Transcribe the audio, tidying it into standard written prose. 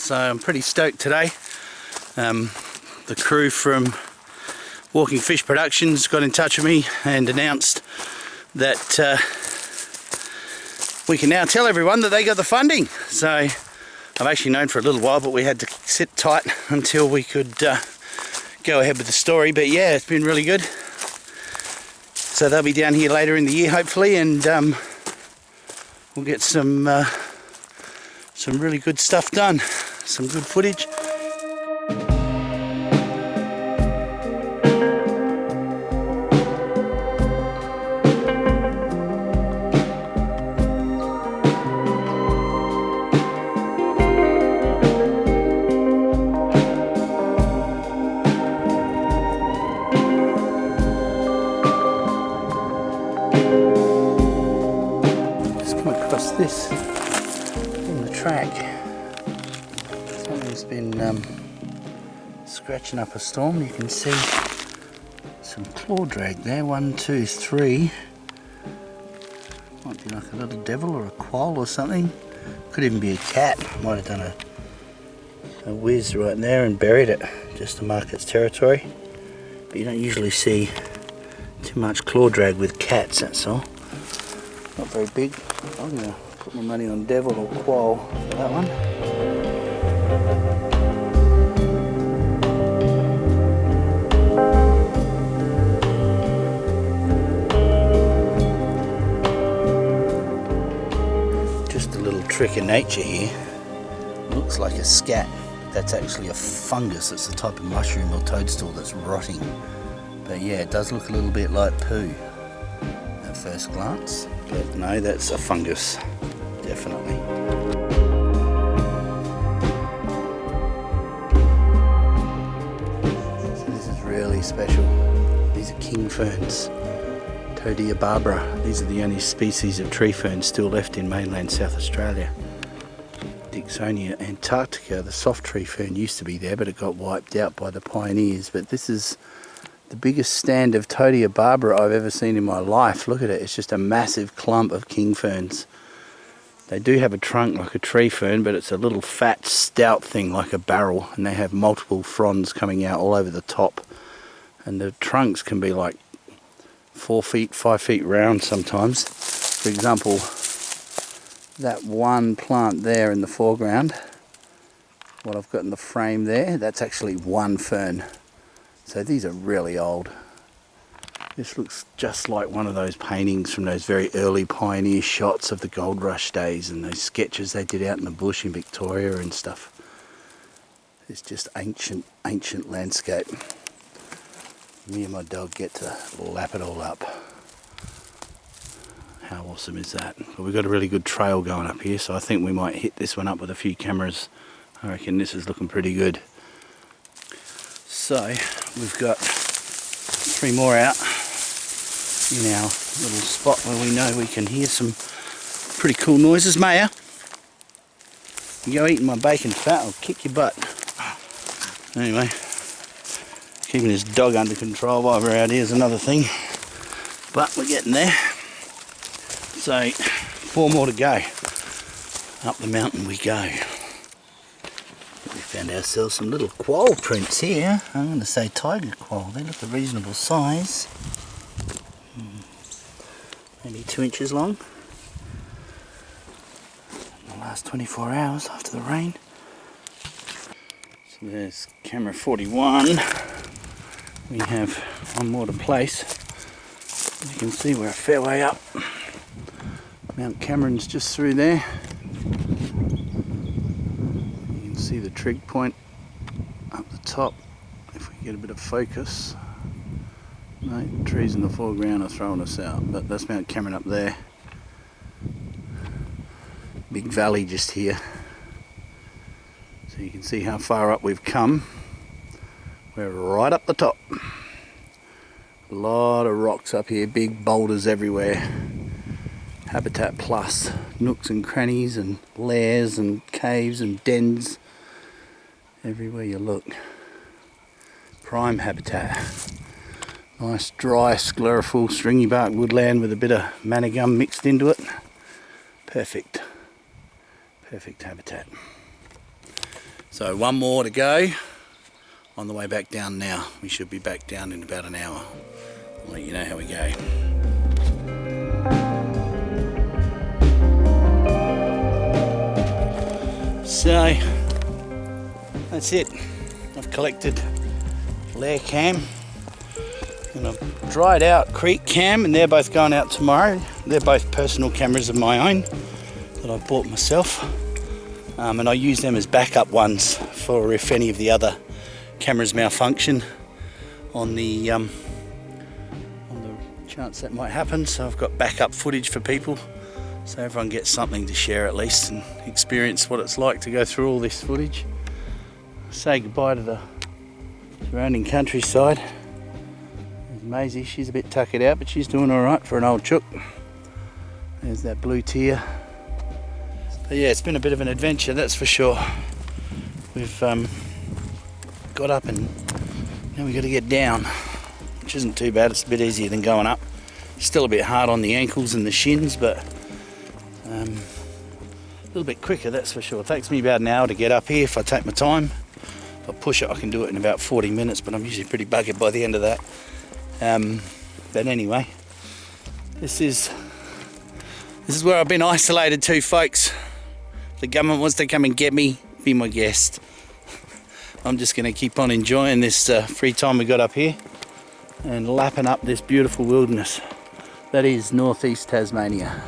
so I'm pretty stoked today. The crew from Walking Fish Productions got in touch with me and announced that we can now tell everyone that they got the funding. So I've actually known for a little while, but we had to sit tight until we could go ahead with the story. But yeah, it's been really good. So they'll be down here later in the year hopefully, and we'll get some really good stuff done, some good footage. This in the track, something's been scratching up a storm. You can see some claw drag there, 1, 2, 3. Might be like a little devil or a quoll or something. Could even be a cat. Might have done a whiz right there and buried it just to mark its territory. But you don't usually see too much claw drag with cats, that's all. Not very big. I'm going to put my money on devil or quoll for that one. Just a little trick in nature here. Looks like a scat. That's actually a fungus. It's the type of mushroom or toadstool that's rotting. But yeah, it does look a little bit like poo at first glance. But no, that's a fungus, definitely. So this is really special. These are king ferns, Todia barbara. These are the only species of tree ferns still left in mainland South Australia. Dixonia antarctica, the soft tree fern, used to be there, but it got wiped out by the pioneers. But this is the biggest stand of Todia barbara I've ever seen in my life. Look at it, it's just a massive clump of king ferns. They do have a trunk like a tree fern, but it's a little fat stout thing like a barrel, and they have multiple fronds coming out all over the top, and the trunks can be like 4 feet, 5 feet round sometimes. For example, that one plant there in the foreground, what I've got in the frame there, that's actually one fern. So these are really old. This looks just like one of those paintings from those very early pioneer shots of the gold rush days and those sketches they did out in the bush in Victoria and stuff. It's just ancient landscape. Me and my dog get to lap it all up. How awesome is that? But we've got a really good trail going up here, so I think we might hit this one up with a few cameras. I reckon this is looking pretty good. So we've got 3 more out in our little spot where we know we can hear some pretty cool noises. Maya, you go eating my bacon fat, I'll kick your butt. Anyway, keeping this dog under control while we're out here is another thing, but we're getting there. So 4 more to go. Up the mountain we go. We found ourselves some little quoll prints here. I'm going to say tiger quoll. They look a reasonable size. Maybe 2 inches long. In the last 24 hours after the rain. So there's camera 41. We have 1 more to place. As you can see, we're a fair way up. Mount Cameron's just through there. See the trig point up the top. If we get a bit of focus. No, trees in the foreground are throwing us out, but that's Mount Cameron up there. Big valley just here. So you can see how far up we've come. We're right up the top. A lot of rocks up here, big boulders everywhere. Habitat plus, nooks and crannies and lairs and caves and dens. Everywhere you look. Prime habitat. Nice dry sclerophyll stringy bark woodland with a bit of manna gum mixed into it. Perfect. Perfect habitat. So one more to go. On the way back down now. We should be back down in about an hour. I'll let you know how we go. So that's it. I've collected Lair Cam and I've dried out Creek Cam, and they're both going out tomorrow. They're both personal cameras of my own that I've bought myself, and I use them as backup ones for if any of the other cameras malfunction on the chance that might happen. So I've got backup footage for people, so everyone gets something to share at least and experience what it's like to go through all this footage. Say goodbye to the surrounding countryside. There's Maisie, she's a bit tuckered out, but she's doing alright for an old chook. There's that blue tear. But yeah, it's been a bit of an adventure, that's for sure. We've got up and now we've got to get down, which isn't too bad. It's a bit easier than going up. Still a bit hard on the ankles and the shins, but a little bit quicker, that's for sure. It takes me about an hour to get up here if I take my time. If I push it, I can do it in about 40 minutes, but I'm usually pretty buggered by the end of that. But anyway, this is where I've been isolated to, folks. If the government wants to come and get me, be my guest. I'm just going to keep on enjoying this free time we got up here and lapping up this beautiful wilderness that is northeast Tasmania.